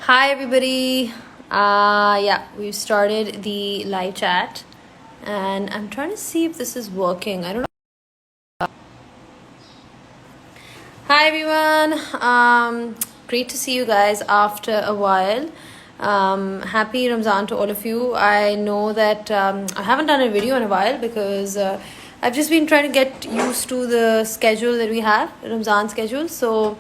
Hi everybody. Yeah, we've started the live chat and I'm trying to see if this is working. I don't know. Hi everyone. Great to see you guys after a while. Happy Ramzan to all of you. I know that I haven't done a video in a while because I've just been trying to get used to the schedule that we have, Ramzan schedule. So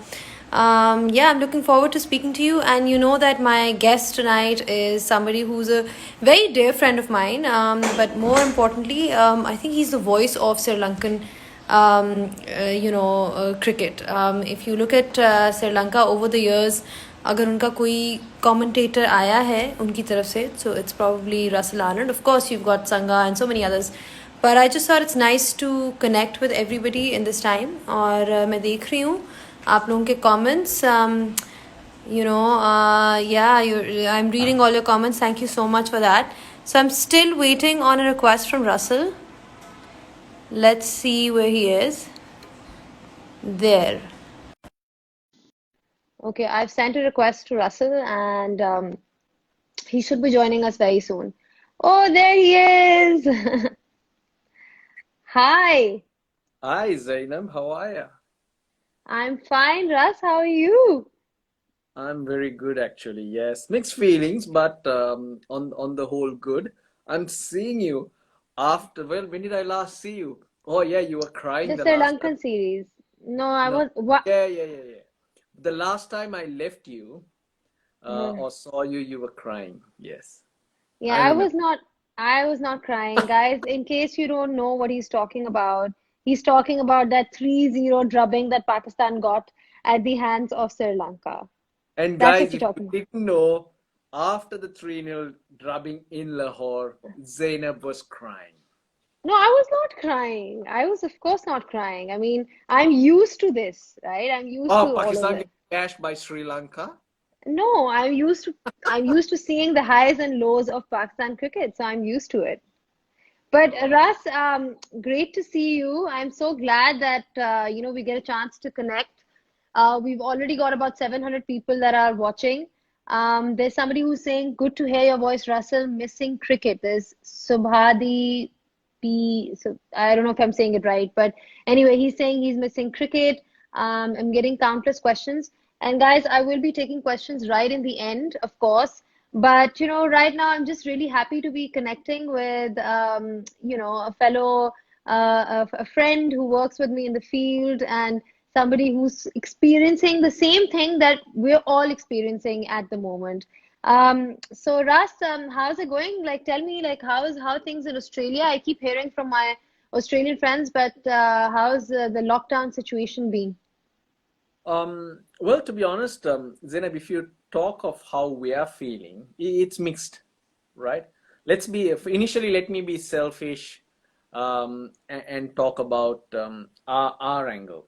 yeah, I'm looking forward to speaking to you. And you know that my guest tonight is somebody who's a very dear friend of mine. But more importantly, I think he's the voice of Sri Lankan cricket. If you look at Sri Lanka over the years, अगर उनका कोई commentator आया है उनकी तरफ से, so it's probably Russell Arnold. Of course, you've got Sangha and so many others. But I just thought it's nice to connect with everybody in this time. और मैं देख रही हूँ आप लोगों के comments. I'm reading all your comments. Thank you so much for that. So I'm still waiting on a request from Russell. Let's see where he is. There. Okay, I've sent a request to Russell and he should be joining us very soon. Oh, there he is. Hi. Hi Zainab, how are you? I'm fine, Russ. How are you? I'm very good actually. Yes, mixed feelings, but on the whole good. I'm seeing you after. Well, when did I last see you? Oh yeah, you were crying The the Sri last time. Lankan series. No, I No, was what? yeah. The last time I left you or saw you, you were crying. Yes, Yeah, I I remember. was not. I was not crying, guys. In case you don't know what he's talking about, he's talking about that 3-0 drubbing that Pakistan got at the hands of Sri Lanka. And That's what guys, you're if you talking about. didn't know, after the 3-0 drubbing in Lahore, Zainab was crying. No, I was not crying. I was, of course, not crying. I mean, I'm used to this, right? I'm used Oh, to all of Pakistan this. getting cashed by Sri Lanka. No, I'm used to seeing the highs and lows of Pakistan cricket, so I'm used to it. But Oh. Russ, great to see you. I'm so glad that we get a chance to connect. We've already got about 700 people that are watching. There's somebody who's saying, "Good to hear your voice, Russell. Missing cricket." There's Subhadi P. So I don't know if I'm saying it right, but anyway, he's saying he's missing cricket. I'm getting countless questions, and guys, I will be taking questions right in the end, of course. But right now I'm just really happy to be connecting with a fellow a friend who works with me in the field and somebody who's experiencing the same thing that we're all experiencing at the moment. So Russ, how's it going? Like, tell me, like, how things in Australia? I keep hearing from my Australian friends, but how's the lockdown situation been? Well, to be honest, Zainab, if you talk of how we are feeling, it's mixed, right? Initially, let me be selfish and talk about our angle,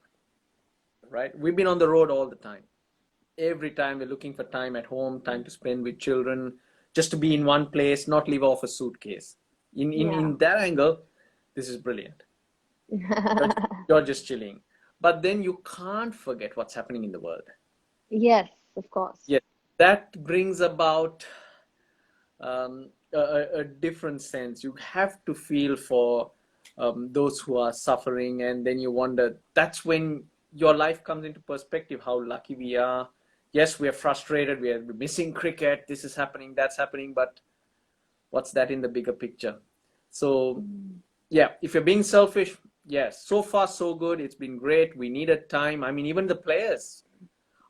right? We've been on the road all the time. Every time we're looking for time at home, time to spend with children, just to be in one place, not leave off a suitcase. Yeah. In that angle, this is brilliant. You're just chilling. But then you can't forget what's happening in the world. Yes, of course. Yes, that brings about a different sense. You have to feel for those who are suffering, and then you wonder. That's when your life comes into perspective. How lucky we are. Yes, we are frustrated. We are missing cricket. This is happening. That's happening. But what's that in the bigger picture? So yeah, if you're being selfish, yes. So far, so good. It's been great. We needed time. I mean, even the players.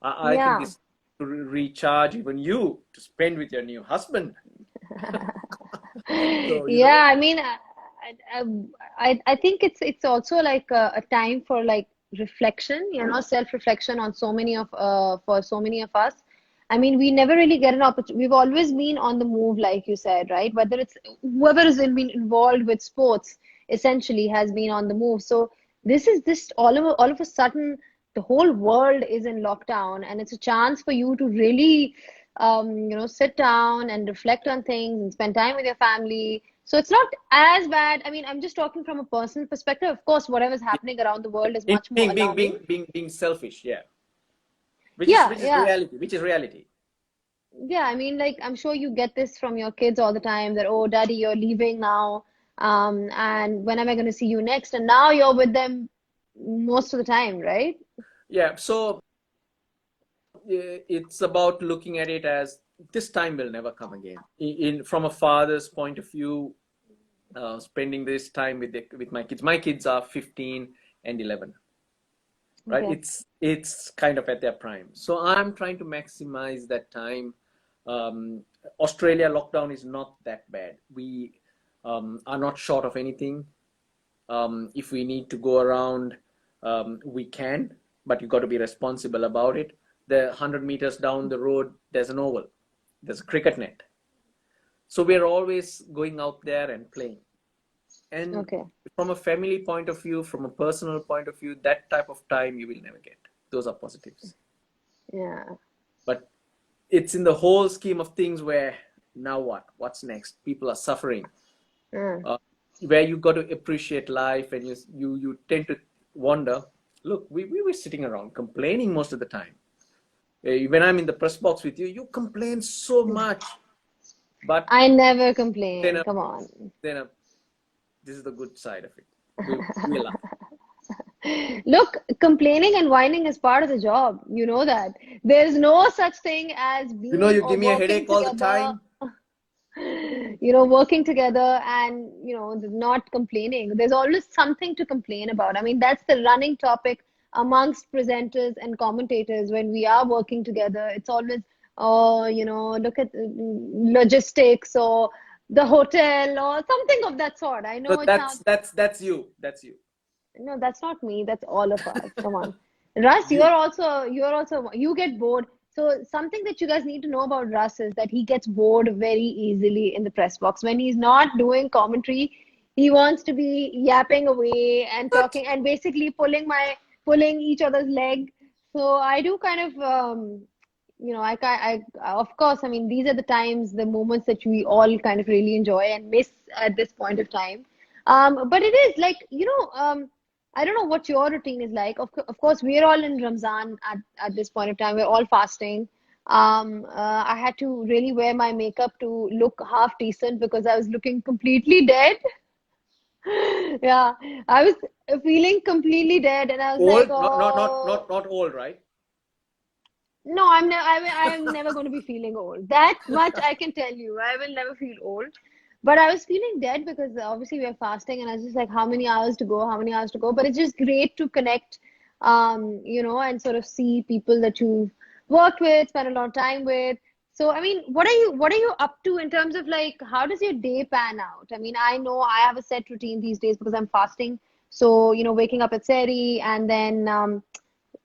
I think Yeah. this to recharge even you to spend with your new husband. So, Yeah, I mean, I think it's also like a time for like reflection, self-reflection on so many of for so many of us. I mean, we never really get an opportunity. We've always been on the move, like you said, right? Whether it's whoever has been involved with sports, essentially has been on the move. So this is this all of a sudden the whole world is in lockdown, and it's a chance for you to really sit down and reflect on things and spend time with your family. So it's not as bad. I mean, I'm just talking from a personal perspective. Of course, whatever's happening around the world is much more alarming. Being selfish, yeah. Yeah, Which is yeah. reality. Which is reality. yeah, I mean, like, I'm sure you get this from your kids all the time that, oh, daddy, you're leaving now. And when am I going to see you next? And now you're with them most of the time, right? Yeah, so it's about looking at it as this time will never come again. From a father's point of view, spending this time with my kids. My kids are 15 and 11, right? Okay. It's kind of at their prime. So I'm trying to maximize that time. Um, Australia lockdown is not that bad. We are not short of anything. If we need to go around, we can, but you got to be responsible about it. The 100 meters down the road, there's an oval, there's a cricket net. So we're always going out there and playing. And Okay. from a family point of view, from a personal point of view, that type of time you will never get. Those are positives. Yeah. But it's in the whole scheme of things where now what? What's next? People are suffering. Mm. Uh, where you got to appreciate life, and you tend to wonder, look, we were sitting around complaining most of the time. When I'm in the press box with you, you complain so much. But I never then, complain. Come on. then this is the good side of it. We laugh. Look, complaining and whining is part of the job. You know that. There's no such thing as You know, being you or give me a working headache all the together, time. working together and, not complaining. There's always something to complain about. I mean, that's the running topic amongst presenters and commentators when we are working together. It's always, oh, look at logistics or the hotel or something of that sort. I So know it that's sounds. that's that's you. That's you. No, that's not me. That's all of us. Come on. Russ, You. you get bored. So something that you guys need to know about Russ is that he gets bored very easily in the press box. When he's not doing commentary, he wants to be yapping away and What? talking and basically pulling each other's leg. So I do kind of of course, I mean, these are the times, the moments that we all kind of really enjoy and miss at this point of time. But it is like, I don't know what your routine is like. Of course, we're all in Ramzan at this point of time. We're all fasting. I had to really wear my makeup to look half decent because I was looking completely dead. Yeah, I was feeling completely dead, and I was like, Old? Not not not oh. not not old, right? No, I'm never going to be feeling old. That much I can tell you. I will never feel old. But I was feeling dead because obviously we are fasting, and I was just like, how many hours to go? How many hours to go? But it's just great to connect, and sort of see people that you've worked with, spent a lot of time with. So, I mean, what are you up to in terms of like how does your day pan out? I mean, I know I have a set routine these days because I'm fasting. So, waking up at Seri and then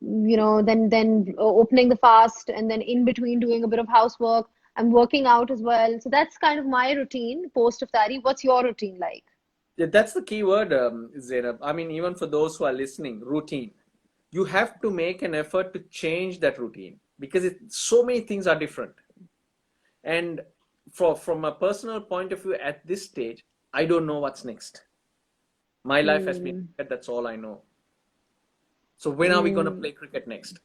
then opening the fast and then in between doing a bit of housework. I'm working out as well. So that's kind of my routine post iftari. What's your routine like? Yeah, that's the key word, Zainab. I mean, even for those who are listening, routine. You have to make an effort to change that routine because so many things are different. And from a personal point of view, at this stage, I don't know what's next. My life has been Mm, cricket, that's all I know. So when are we going to mm, play cricket next?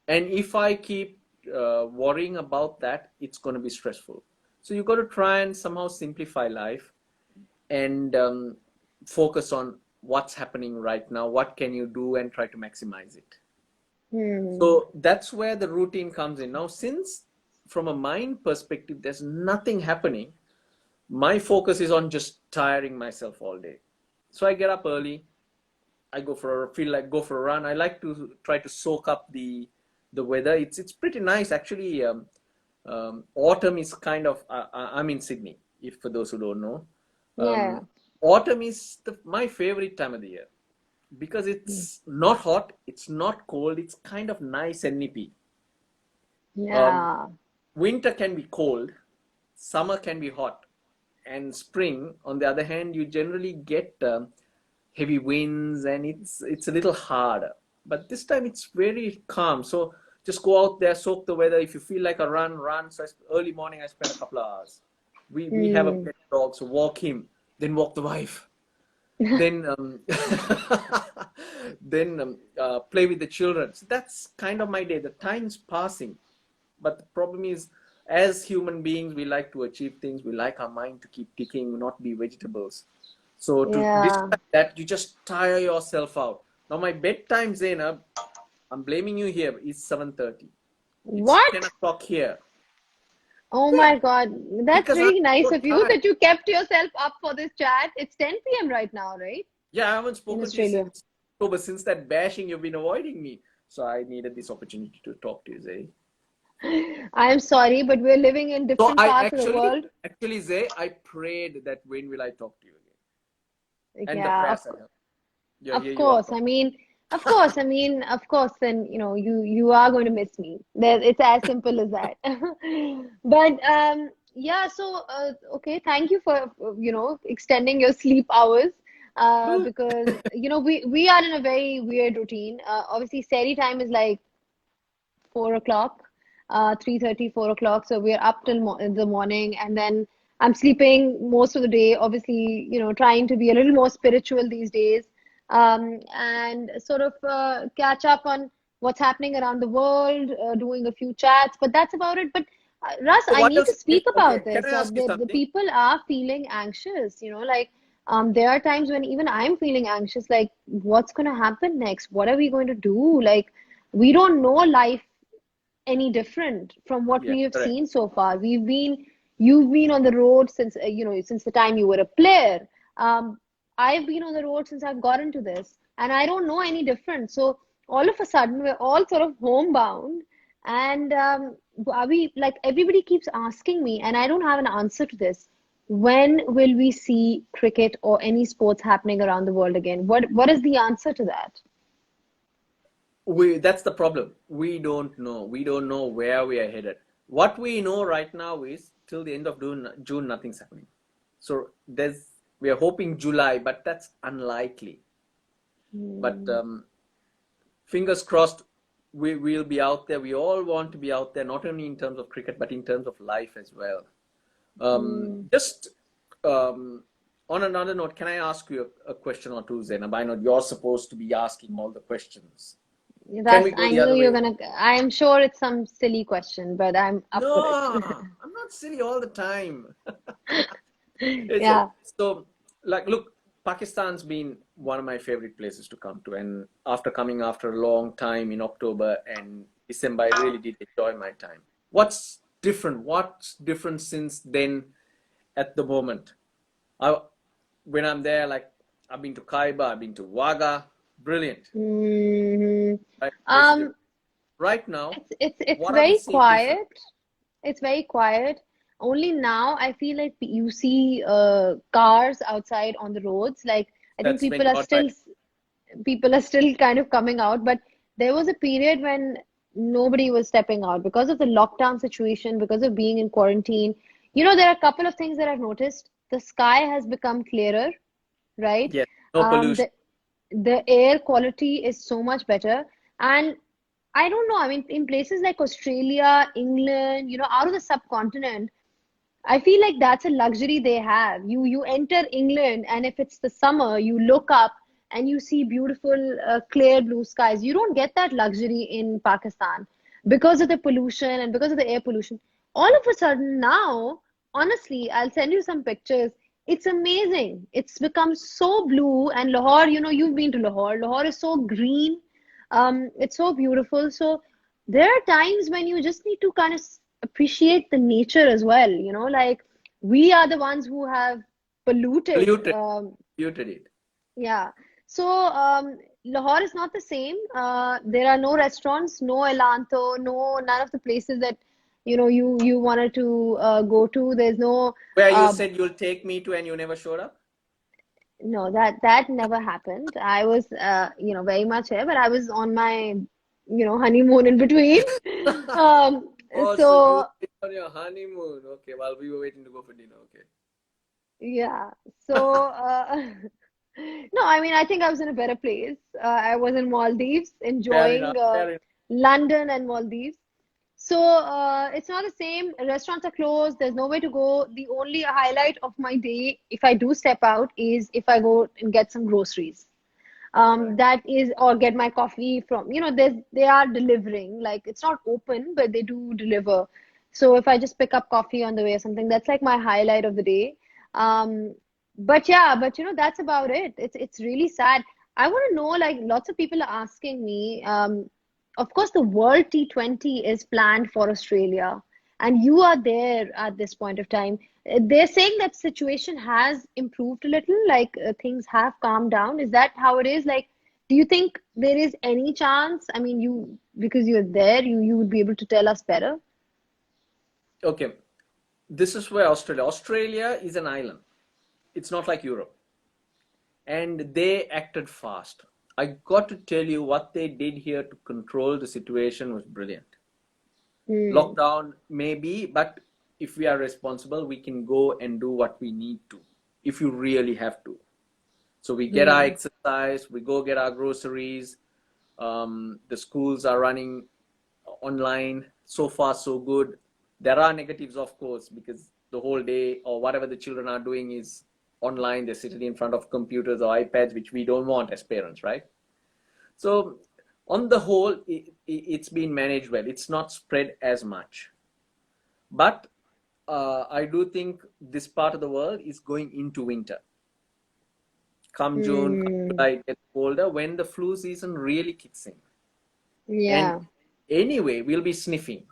And if I keep worrying about that, it's going to be stressful. So you got to try and somehow simplify life and focus on what's happening right now. What can you do and try to maximize it. mm, So that's where the routine comes in. Now, since from a mind perspective, there's nothing happening, my focus is on just tiring myself all day. So I get up early. I go for a run. I like to try to soak up the weather. It's pretty nice actually. Autumn is kind of. I'm in Sydney. If for those who don't know, yeah. um, autumn is my favorite time of the year because it's not hot, it's not cold, it's kind of nice and nippy. Um, Yeah. Winter can be cold, summer can be hot, and spring, on the other hand, you generally get heavy winds and it's a little harder. But this time it's very calm. So just go out there, soak the weather. If you feel like a run, run. So early morning, I spend a couple of hours. We have a Mm. pet dog, so walk him, then walk the wife, then play with the children. So that's kind of my day. The time's passing, but the problem is as human beings, we like to achieve things. We like our mind to keep ticking, not be vegetables. So to Yeah. despite that, you just tire yourself out. Now my bedtime, Zainab, I'm blaming you here, is 7:30. It's 10 What? o'clock here. Oh Yeah, my God. That's because I'm really nice so of you tired. that you kept yourself up for this chat. It's 10 p.m. right now, right? Yeah, I haven't In spoken to you Australia. since October, since that bashing you've been avoiding me. So I needed this opportunity to talk to you, Zay. I am sorry, but we're living in So different I parts of the world. actually, Zay, I prayed that when will I talk to you again? And the Yeah, prayers I have. Yeah, of here you are course. talking. Of course, then you are going to miss me. There, it's as simple as that. But yeah, so okay, thank you for extending your sleep hours. Because we are in a very weird routine. Obviously, study time is like 4 o'clock, 3:30, 4 o'clock. So we're up till mo in the morning, and then I'm sleeping most of the day. Obviously, trying to be a little more spiritual these days, and sort of catch up on what's happening around the world, doing a few chats, but that's about it. But Russ, So I what need to else? speak Okay, about can this. I ask you The something? people are feeling anxious, like there are times when even I'm feeling anxious, like what's going to happen next? What are we going to do? Like we don't know life any different from what Yeah, we have correct. seen so far. You've been on the road since, since the time you were a player. I've been on the road since I've got into this, and I don't know any different. So all of a sudden, we're all sort of homebound, and are we like everybody keeps asking me, and I don't have an answer to this. When will we see cricket or any sports happening around the world again? What is the answer to that? That's the problem. We don't know. We don't know where we are headed. What we know right now is till the end of June nothing's happening. So we are hoping July, but that's unlikely. But Hmm. fingers crossed, we will be out there. We all want to be out there, not only in terms of cricket, but in terms of life as well. Hmm. Just on another note, can I ask you a question or two, Zainab? I know you're supposed to be asking all the questions. Can Russ, we go I the knew other way you're around? gonna. I'm sure it's some silly question, but I'm up for it. No, I'm not silly all the time. It's Yeah. so like look, Pakistan's been one of my favorite places to come to, and after coming after a long time in October and December, I really did enjoy my time. What's different? What's different since then at the moment? I when I'm there, like I've been to Khyber, I've been to Wagah, brilliant, hmm right? Places. Um, Right now, it's what are we very seeing different? quiet. It's very quiet. Only now I feel like you see cars outside on the roads. Like I think That's when you got my people are still kind of coming out, but there was a period when nobody was stepping out because of the lockdown situation, because of being in quarantine. There are a couple of things that I've noticed. The sky has become clearer, right? yes, no Um, pollution. the the air quality is so much better. And I don't know, I mean, in places like Australia, England, out of the subcontinent, I feel like that's a luxury they have. You enter England, and if it's the summer, you look up and you see beautiful, clear blue skies. You don't get that luxury in Pakistan because of the pollution and because of the air pollution. All of a sudden now, honestly, I'll send you some pictures. It's amazing. It's become so blue, and Lahore, you've been to Lahore. Lahore is so green. It's so beautiful. So there are times when you just need to kind of appreciate the nature as well, like we are the ones who have polluted. Polluted, polluted it. Yeah. So Lahore is not the same. There are no restaurants, no Elanto, none of the places that you wanted to go to. There's no Where you uh, said you'll take me to and you never showed up? no, that never happened. I was very much here, but I was on my honeymoon in between. Um, Oh, so you so were on your honeymoon. Okay, while we were waiting to go for dinner. Okay. yeah. So, no, I mean, I think I was in a better place. I was in Maldives, Fair enough. enjoying Fair enough. London and Maldives. So, it's not the same. Restaurants are closed. There's nowhere to go. The only highlight of my day, if I do step out, is if I go and get some groceries. Right. That is, or get my coffee from, they are delivering. Like, it's not open, but they do deliver. So if I just pick up coffee on the way or something, that's like my highlight of the day. Um, but yeah, but that's about it. It's really sad. I want to know, like, lots of people are asking me. Of course, the World T20 is planned for Australia, and you are there at this point of time. They're saying that situation has improved a little, like things have calmed down. Is that how it is? Like, do you think there is any chance? I mean, because you're there, you would be able to tell us better. Okay, this is where Australia is an island. It's not like Europe. And they acted fast. I got to tell you what they did here to control the situation was brilliant. Hmm. Lockdown maybe, but if we are responsible, we can go and do what we need to, if you really have to. So we get our Hmm. exercise, we go get our groceries. The schools are running online. So far, so good. There are negatives, of course, because the whole day or whatever the children are doing is online. They're sitting in front of computers or iPads, which we don't want as parents, right? So on the whole, it's been managed well. It's not spread as much. But I do think this part of the world is going into winter. Come June, come Hmm. July, it gets colder when the flu season really kicks in. And Yeah. anyway, we'll be sniffing.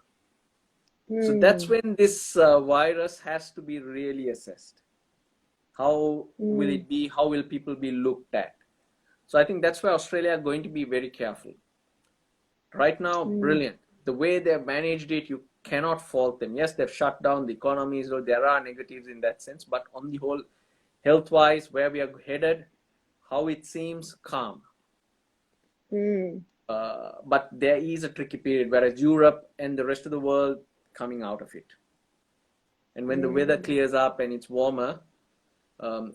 So that's Hmm. when this virus has to be really assessed. How will Hmm. it be? How will people be looked at? So I think that's why Australia are going to be very careful. Right now, Hmm. brilliant. The way they've managed it, you cannot fault them. Yes, they've shut down the economies, so there are negatives in that sense, but on the whole, health-wise, where we are headed, how it seems calm. Hmm. But there is a tricky period, whereas Europe and the rest of the world coming out of it. And when the weather Hmm. clears up and it's warmer, um,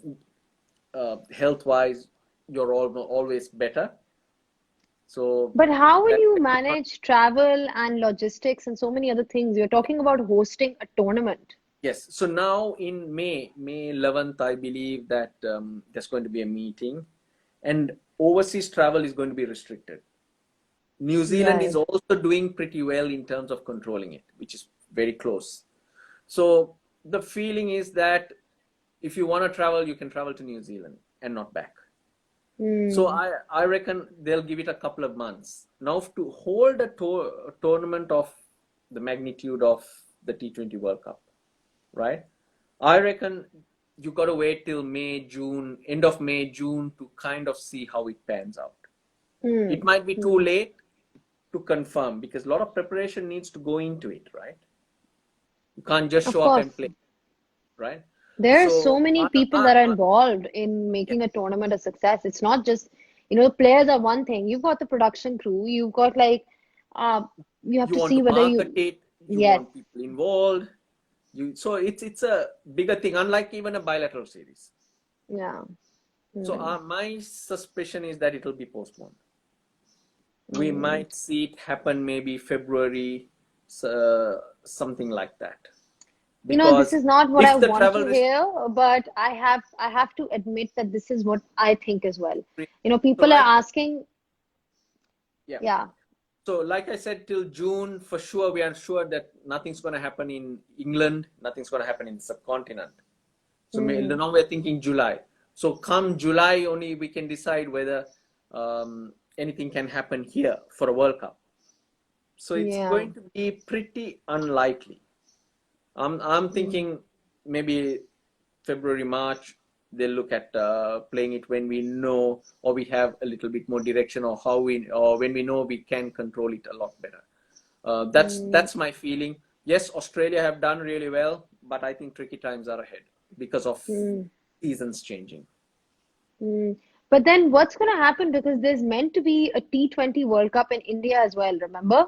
health-wise, you're always better. So But how will that you manage travel and logistics and so many other things? You're talking about hosting a tournament. yes. So now in May 11th, I believe that there's going to be a meeting, and overseas travel is going to be restricted. New Zealand is Right. also doing pretty well in terms of controlling it, which is very close. So the feeling is that if you want to travel, you can travel to New Zealand and not back. So Hmm. I reckon they'll give it a couple of months. Now to hold a tournament of the magnitude of the T20 World Cup, right? I reckon you got to wait till May, June, end of May, June to kind of see how it pans out. It Hmm. might be too Hmm. late to confirm because a lot of preparation needs to go into it, right? You can't just Of show up course. and play, right? There are so So, many people that are involved in yeah, making a tournament a success. It's not just, the players are one thing. You've got the production crew. You've got like, uh, you have you to want see to whether market you, it, you yes, want people involved. So it's a bigger thing, unlike even a bilateral series. yeah. So Hmm. my suspicion is that it'll be postponed. We Hmm. might see it happen maybe February, something like that. This Because is not what I if the want travel to restrictions, hear, but I have to admit that this is what I think as well. so People like, are asking, yeah. yeah. So like I said, till June, for sure, we are sure that nothing's going to happen in England, nothing's going to happen in the subcontinent. So Hmm. now we're thinking July. So come July, only we can decide whether anything can happen here for a World Cup. So it's Yeah. going to be pretty unlikely. I'm Hmm. thinking maybe February, March, they'll look at playing it when we know or we have a little bit more direction or when we know we can control it a lot better. Hmm. That's my feeling. Yes, Australia have done really well, but I think tricky times are ahead because of Hmm. seasons changing. Hmm. But then what's going to happen? Because there's meant to be a T20 World Cup in India as well, remember?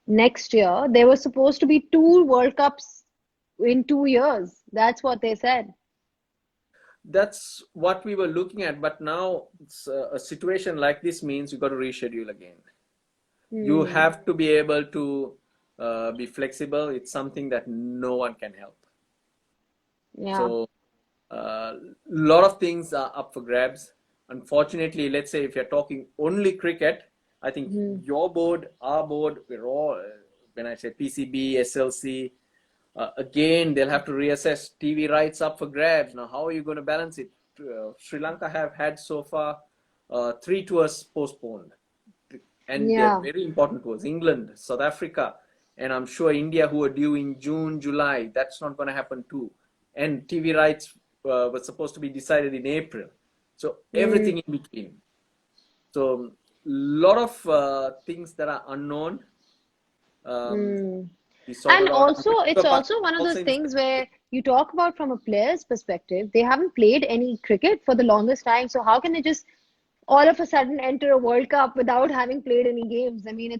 Next year. There were supposed to be two World Cups in 2 years. That's what they said. That's what we were looking at, but now a situation like this means you got to reschedule again. You Hmm. have to be able to be flexible. It's something that no one can help. Yeah. So a lot of things are up for grabs. Unfortunately, let's say if you're talking only cricket, I think Hmm. your board, our board, we're all, when I say PCB, SLC, Again, they'll have to reassess TV rights up for grabs. Now, how are you going to balance it? Sri Lanka have had so far 3 tours postponed, and they're Yeah. very important tours. England, South Africa, and I'm sure India, who are due in June, July. That's not going to happen too. And TV rights were supposed to be decided in April. So Mm, everything in between. So lot of things that are unknown. Um, mm. we sorted And out. also, it's But also one of also those in things where you talk about from a player's perspective. They haven't played any cricket for the longest time, so how can they just all of a sudden enter a World Cup without having played any games? I mean,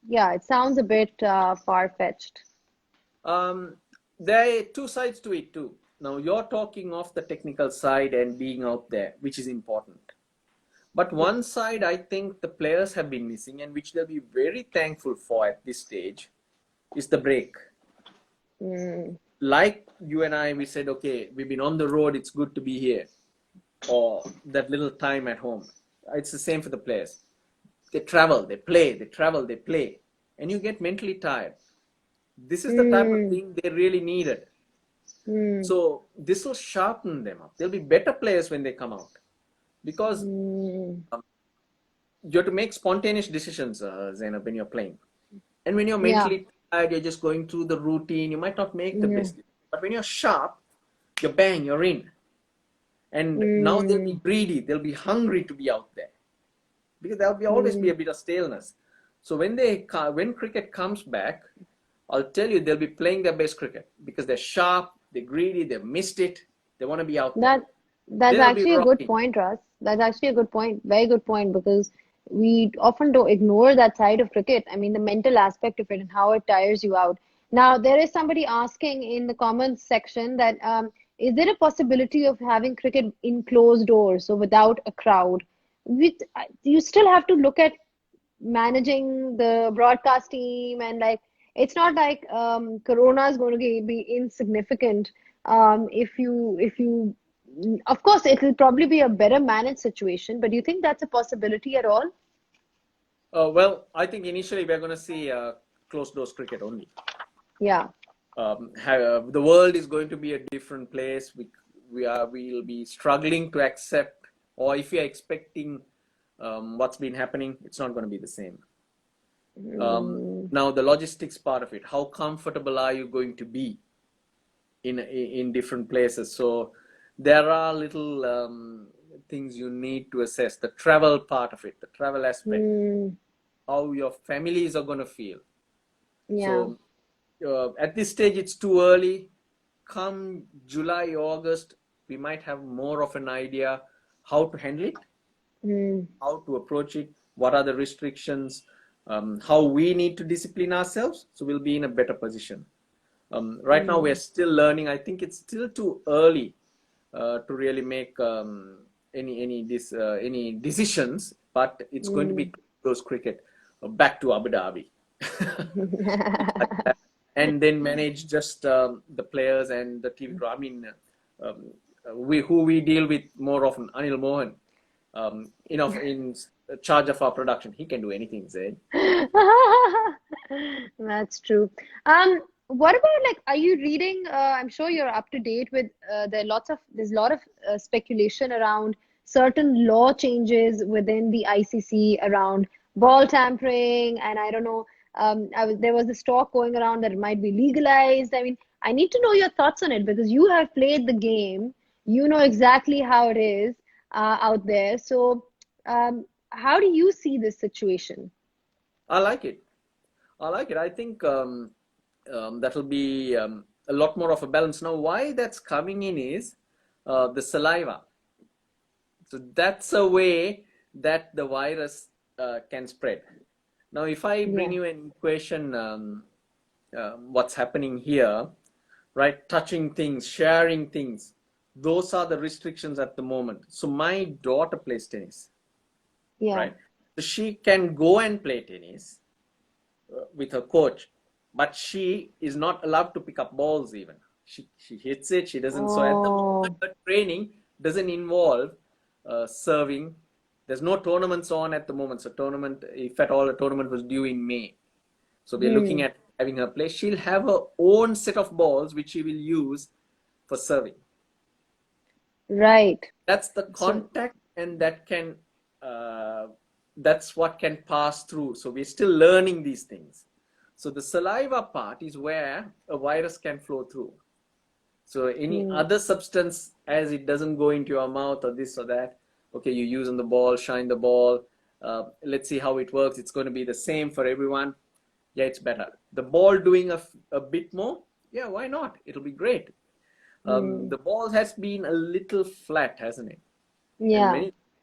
yeah, it sounds a bit far-fetched. Um, there are two sides to it too. Now you're talking of the technical side and being out there, which is important. But one side I think the players have been missing, and which they'll be very thankful for at this stage, is the break. Mm, Like you and I, we said, okay, we've been on the road, it's good to be here, or that little time at home. It's the same for the players. They travel, they play, they travel, they play, and you get mentally tired. This is the type of mm, thing they really needed. mm, So this will sharpen them up. They'll be better players when they come out, because mm. you have to make spontaneous decisions, Zainab, when you're playing. And when you're Yeah, mentally tired, you're just going through the routine. You might not make the yeah, best. But when you're sharp, you're bang, you're in. And now they'll be mm, greedy. They'll be hungry to be out there, because there'll be always be mm. a bit of staleness. So when cricket comes back, I'll tell you they'll be playing their best cricket, because they're sharp, they're greedy, they've missed it, they want to be out there. That that's They'll be actually a good rocking. point, Russ. That's actually a good point, very good point, because we often don't ignore that side of cricket. I mean, the mental aspect of it and how it tires you out. Now, there is somebody asking in the comments section that is there a possibility of having cricket in closed doors, so without a crowd? With you still have to look at managing the broadcast team, and like it's not like Corona is going to be insignificant. If you of course it will probably be a better managed situation, but do you think that's a possibility at all? Well, I think initially we're going to see closed doors cricket only. Yeah. The world is going to be a different place. We'll be struggling to accept, or if we are expecting what's been happening, it's not going to be the same. Mm, Now the logistics part of it, how comfortable are you going to be in different places? So there are little things you need to assess. The travel part of it, the travel aspect, mm, how your families are going to feel. yeah. So at this stage, it's too early. Come July, August, we might have more of an idea how to handle it, Mm, how to approach it, what are the restrictions, how we need to discipline ourselves. So we'll be in a better position. Right now, we're mm, still learning. I think it's still too early to really make any decisions, but it's going to be mm. close cricket back to Abu Dhabi. Like that. And then manage just the players and the TV crew. I mean, um, who we deal with more often, Anil Mohan, in charge of our production. He can do anything, Zaid. That's true. What about like, are you reading? I'm sure you're up to date with. There's a lot of speculation around certain law changes within the ICC around ball tampering, and I don't know. There was this talk going around that it might be legalized. I mean, I need to know your thoughts on it because you have played the game. You know exactly how it is out there. So, how do you see this situation? I like it. I like it. I think that'll be a lot more of a balance. Now, why that's coming in is the saliva. So that's a way that the virus can spread. Now, if I bring Yeah. you an equation, what's happening here, right? Touching things, sharing things, those are the restrictions at the moment. So my daughter plays tennis, Yeah. right? So she can go and play tennis with her coach, but she is not allowed to pick up balls even. She hits it, she doesn't. So at the moment, Oh. her training doesn't involve serving. There's no tournaments on at the moment. So tournament, if at all, a tournament was due in May. So we're looking Hmm. at having her play, she'll have her own set of balls which she will use for serving. Right. That's the So, contact, and uh, that's what can pass through. So we're still learning these things. So the saliva part is where a virus can flow through. So any mm, other substance, as it doesn't go into your mouth or this or that, okay, you use on the ball, shine the ball. Let's see how it works. It's going to be the same for everyone. Yeah, it's better. The ball doing a bit more. Yeah, why not? It'll be great. mm, The ball has been a little flat, hasn't it? And yeah.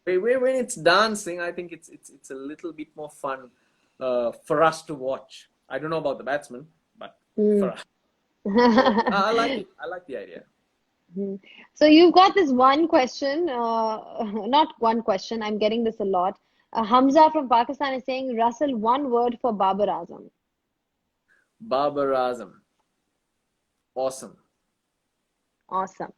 when it's dancing, I think it's a little bit more fun for us to watch. I don't know about the batsman, but for Mm. us. So I like it. I like the idea. Mhm. So you've got this one question, not one question, I'm getting this a lot. Hamza from Pakistan is saying, Russell, one word for Babar Azam. Babar Azam, awesome. Awesome.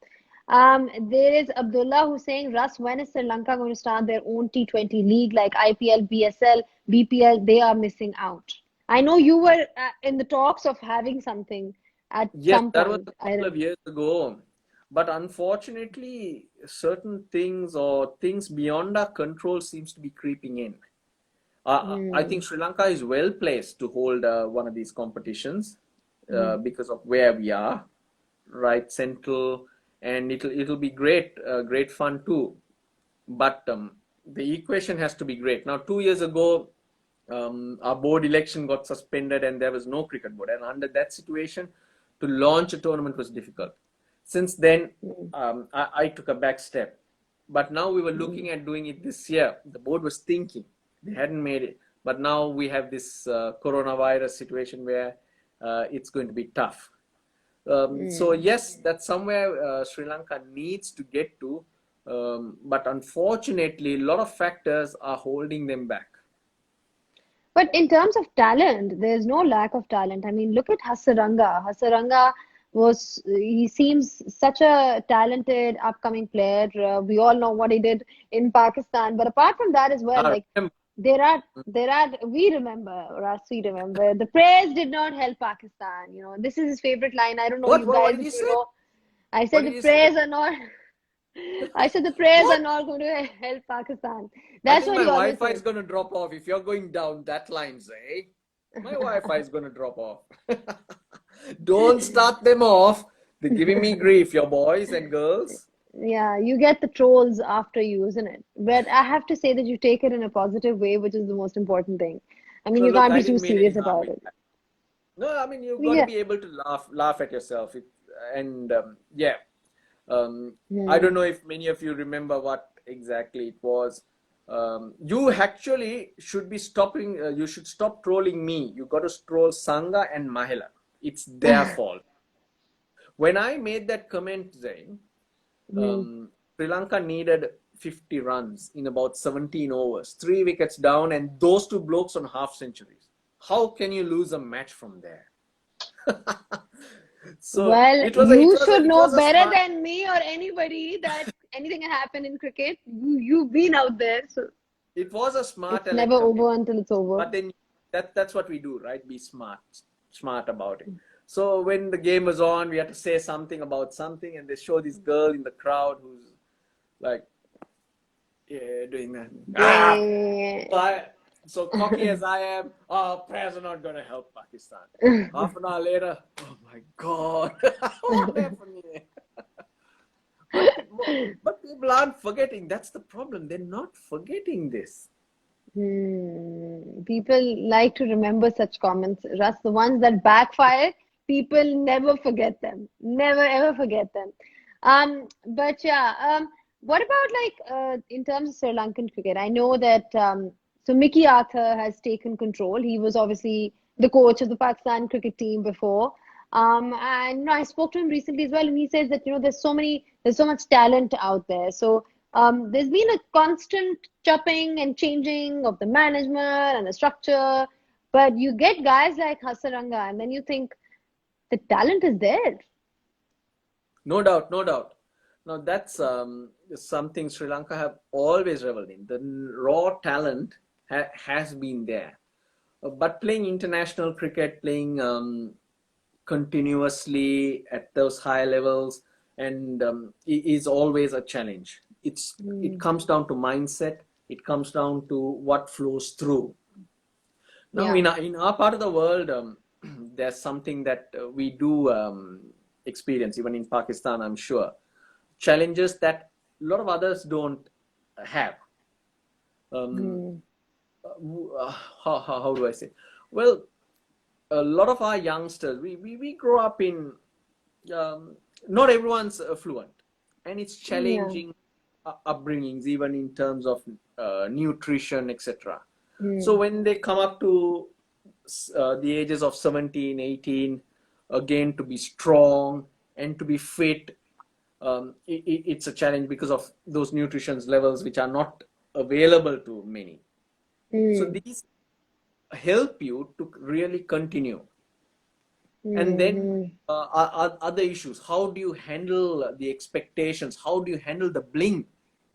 There is Abdullah who's saying, Russ, when is Sri Lanka going to start their own T20 league like IPL, BSL, BPL? They are missing out. I know you were in the talks of having something at Yes, some that was point. a couple of years ago. But unfortunately, certain things or things beyond our control seems to be creeping in. I Hmm. think Sri Lanka is well placed to hold one of these competitions Hmm. because of where we are, right, central, and it'll be great fun too. But the equation has to be great. Now, 2 years ago, our board election got suspended and there was no cricket board. And under that situation, to launch a tournament was difficult. Since then, Hmm. I took a back step. But now we were Hmm. looking at doing it this year. The board was thinking, they hadn't made it. But now we have this coronavirus situation where it's going to be tough. So Hmm. yes, that's somewhere Sri Lanka needs to get to, but unfortunately, a lot of factors are holding them back. But in terms of talent, there's no lack of talent. I mean, look at Hasaranga. Hasaranga he seems such a talented upcoming player. We all know what he did in Pakistan. But apart from that as well, I like remember. we remember, Ras, we remember, the prayers did not help Pakistan. You know, this is his favorite line. I don't know, What? you What guys, did if you you say? know. I What said the did you say? prayers are not, I said the prayers are What? not going to help Pakistan. I That's think what my he always Wi-Fi says. is going to drop off if you're going down that line, Zay. My Wi-Fi is going to drop off. Don't start them off. They're giving me grief, your boys and girls. Yeah, you get the trolls after you, isn't it? But I have to say that you take it in a positive way, which is the most important thing. I mean, No, you look, can't I be too didn't mean any serious harm about in it. that. No, I mean you've got to Yeah. be able to laugh at yourself. And yeah, I Hmm. don't know if many of you remember what exactly it was. You actually should be stopping. You should stop trolling me. You got to troll Sangha and Mahela. It's their fault. When I made that comment, Zain, Hmm. Sri Lanka needed 50 runs in about 17 overs, 3 wickets down, and those two blokes on half centuries. How can you lose a match from there? So Well, you should it know was a better smart. than me or anybody that anything can happen in cricket. You've been out there, so It was a smart it's never aleck comment. over until it's over. But then that's what we do, right? Be smart about it. So when the game was on, we had to say something about something, and they show this girl in the crowd who's like, yeah, doing that. Ah, They so cocky as I am, prayers are not going to help Pakistan. Half an hour later, oh my God, what happened here? But but people aren't forgetting. That's the problem. They're not forgetting this. People like to remember such comments. Russ, the ones that backfire, people never forget them. Never ever forget them. But yeah, what about like in terms of Sri Lankan cricket? I know that so Mickey Arthur has taken control. He was obviously the coach of the Pakistan cricket team before. And you know, I spoke to him recently as well, and he says that you know there's so much talent out there. So there's been a constant chopping and changing of the management and the structure, but you get guys like Hasaranga, and then you think the talent is there. No doubt, no doubt. Now that's something Sri Lanka have always reveled in. The raw talent has been there. But playing international cricket, playing continuously at those high levels, and is always a challenge. It Mm. comes down to mindset. It comes down to what flows through. Now, Yeah. in our part of the world, there's something that we do experience, even in Pakistan, I'm sure. Challenges that a lot of others don't have. Um, Mm. how do I say? Well, a lot of our youngsters, we grow up in, um, not everyone's fluent, and it's Yeah. challenging upbringings, even in terms of nutrition, etc. So Mm. when they come up to the ages of 17, 18, again to be strong and to be fit, it's a challenge because of those nutrition levels which are not available to many. So Mm. these help you to really continue. And then Mm. other issues. How do you handle the expectations? How do you handle the bling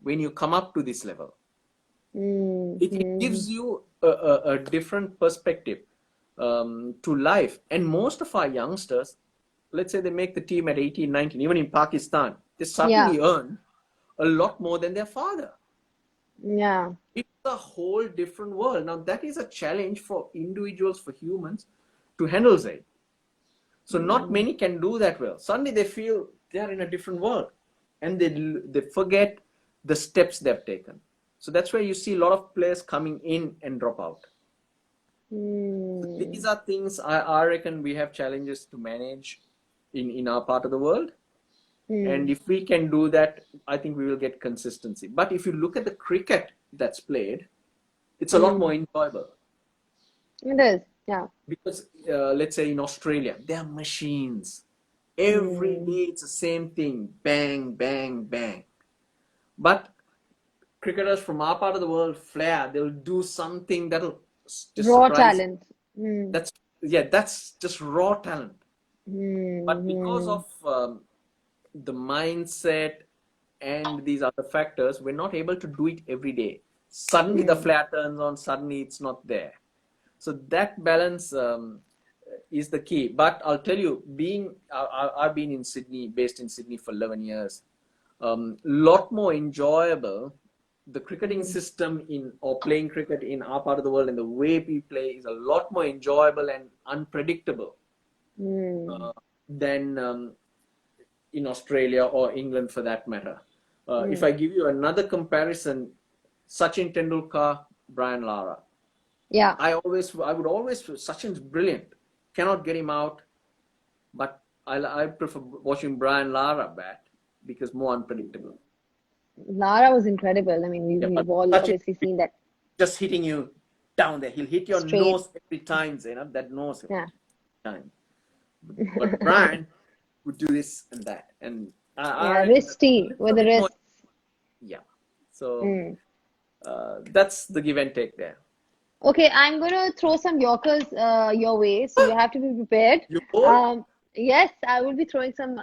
when you come up to this level? Mm. It Mm. gives you a different perspective to life. And most of our youngsters, let's say they make the team at 18, 19, even in Pakistan, they Yeah. suddenly earn a lot more than their father. Yeah. It's a whole different world. Now, that is a challenge for individuals, for humans to handle, Zaid. So not Mm. many can do that well. Suddenly they feel they are in a different world, and they forget the steps they've taken. So that's where you see a lot of players coming in and drop out. Mm. These are things I reckon we have challenges to manage in our part of the world. And Mm. if we can do that, I think we will get consistency. But if you look at the cricket that's played, it's a lot Mm. more enjoyable. It is. Yeah. Because let's say in Australia, they are machines. Every Mm. day it's the same thing, bang, bang, bang. But cricketers from our part of the world flair. They'll do something that'll just Raw surprise. talent. Mm. That's Yeah, that's just raw talent. But because Mm. of the mindset and these other factors, we're not able to do it every day. Suddenly the Mm. flare turns on, suddenly it's not there. So that balance is the key. But I'll tell you, I've been in Sydney, based in Sydney for 11 years. Lot more enjoyable. The cricketing Mm. system in or playing cricket in our part of the world and the way we play is a lot more enjoyable and unpredictable Mm. uh, than in Australia or England for that matter. If Mm. I give you another comparison, Sachin Tendulkar, Brian Lara. Yeah. I would always, Sachin's brilliant. Cannot get him out, but I prefer watching Brian Lara bat because more unpredictable. Lara was incredible. I mean, Yeah, but we've all Sachin obviously seen that just hitting you down there. He'll hit your straight. nose every time, Zainab. That nose every Yeah. time. But Brian would do this and that, and I Yeah. reckon Wristy that's with a the bit more. wrist. Yeah. So Mm. that's the give and take there. Okay, I'm gonna throw some Yorkers your way, so you have to be prepared. You bold? Um, yes, I will be throwing some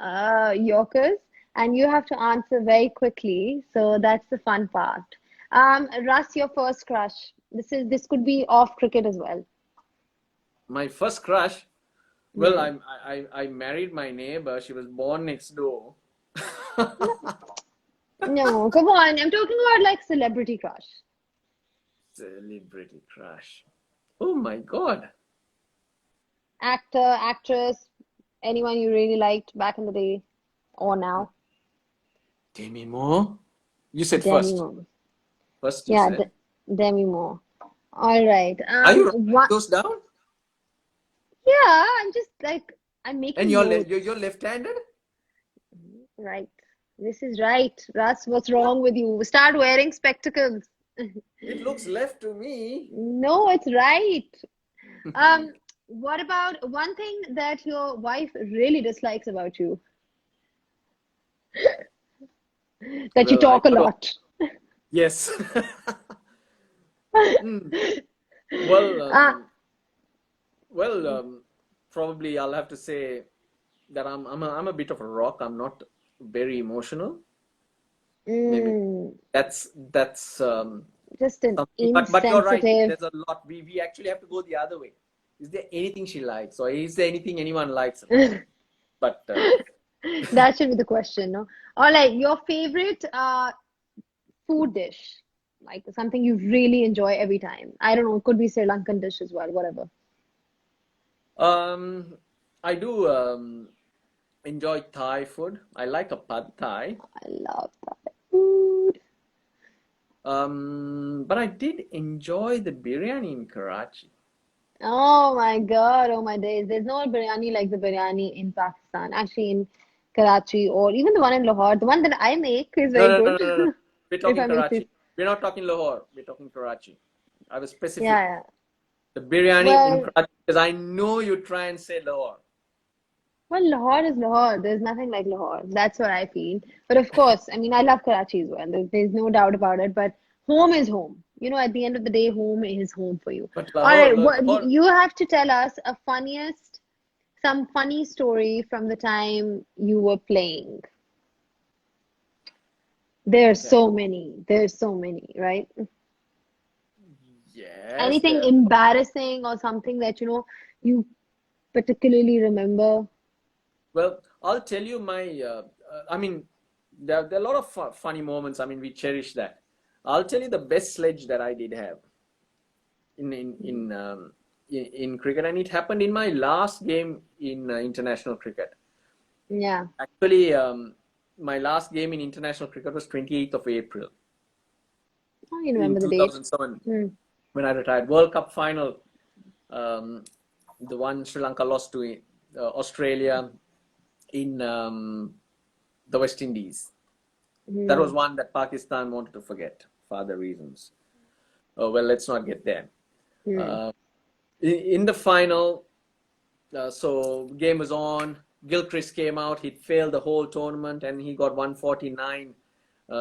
Yorkers, and you have to answer very quickly. So that's the fun part. Russ, your first crush. This could be off cricket as well. My first crush. Well, Hmm. I married my neighbor. She was born next door. No, come on. I'm talking about like celebrity crush. Celebrity crush. Oh my God. Actor, actress, anyone you really liked back in the day or now. Demi Moore? You said Demi first. Moore. First, you Yeah, said. Demi Moore. All right. Are you writing What? those down? Yeah, I'm just like I'm And making notes. you're left-handed? Right. This is right. Russ, what's wrong with you? Start wearing spectacles. It looks left to me. No, it's right. Um, what about one thing that your wife really dislikes about you? That you Well, I talk a got to. lot. Yes. Hmm. Well, Uh, probably I'll have to say that I'm a bit of a rock. I'm not very emotional. Maybe mm, that's just an something. But you're right. insensitive. There's a lot. We actually have to go the other way. Is there anything she likes, or is there anything anyone likes about her? But That should be the question, no? Or like your favorite food dish, like something you really enjoy every time. I don't know, it could be Sri Lankan dish as well, whatever. um, I do enjoy Thai food. I like a pad Thai. I love that food. But I did enjoy the biryani in Karachi. Oh my God, oh my days. There's no biryani like the biryani in Pakistan, actually in Karachi or even the one in Lahore. The one that I make is No, very no, no, good, no, no, no. We're if talking I may say. Karachi. We're not talking Lahore. We're talking Karachi. I was Yeah, specific. yeah. The biryani in Well, Karachi, because I know you try and say Lahore. well, Lahore is Lahore. There's nothing like Lahore. That's what I feel. But of course, I mean, I love Karachi as well. There's no doubt about it. But home is home. You know, at the end of the day, home is home for you. But All Lahore, right, what Lahore. you have to tell us some funny story from the time you were playing. There's Okay. so many. There's so many, right? Yes, Anything there. embarrassing or something that you particularly remember? Well, I'll tell you my. I mean, there are a lot of funny moments. I mean, we cherish that. I'll tell you the best sledge that I did have in in in um, in cricket, and it happened in my last game in international cricket. Yeah, Actually, my last game in international cricket was 28th of April I can in remember the date. 2007 Hmm. when I retired. World Cup final, um, the one Sri Lanka lost to Australia in the West Indies. That was Hmm. one that Pakistan wanted to forget for other reasons. Well, let's not get there. Hmm. Uh, in the final, so game was on. Gilchrist came out. He'd failed the whole tournament, and he got 149